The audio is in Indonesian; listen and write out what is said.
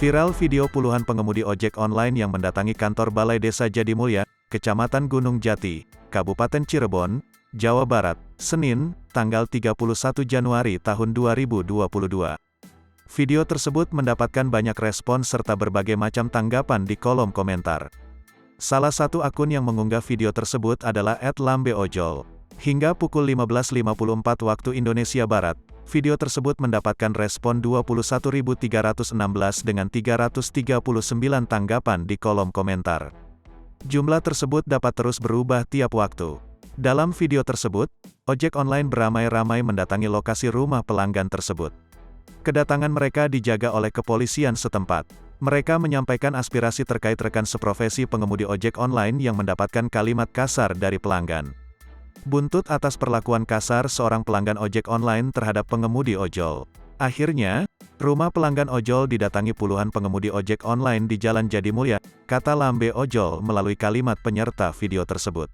Viral video puluhan pengemudi ojek online yang mendatangi kantor Balai Desa Jadimulya, Kecamatan Gunung Jati, Kabupaten Cirebon, Jawa Barat, Senin, tanggal 31 Januari tahun 2022. Video tersebut mendapatkan banyak respon serta berbagai macam tanggapan di kolom komentar. Salah satu akun yang mengunggah video tersebut adalah @lambeojol. Hingga pukul 15.54 waktu Indonesia Barat, video tersebut mendapatkan respon 21.316 dengan 339 tanggapan di kolom komentar. Jumlah tersebut dapat terus berubah tiap waktu. Dalam video tersebut, ojek online beramai-ramai mendatangi lokasi rumah pelanggan tersebut. Kedatangan mereka dijaga oleh kepolisian setempat. Mereka menyampaikan aspirasi terkait rekan seprofesi pengemudi ojek online yang mendapatkan kalimat kasar dari pelanggan. Buntut atas perlakuan kasar seorang pelanggan ojek online terhadap pengemudi ojol. Akhirnya, rumah pelanggan ojol didatangi puluhan pengemudi ojek online di Jalan Jadimulya, kata Lambe Ojol melalui kalimat penyerta video tersebut.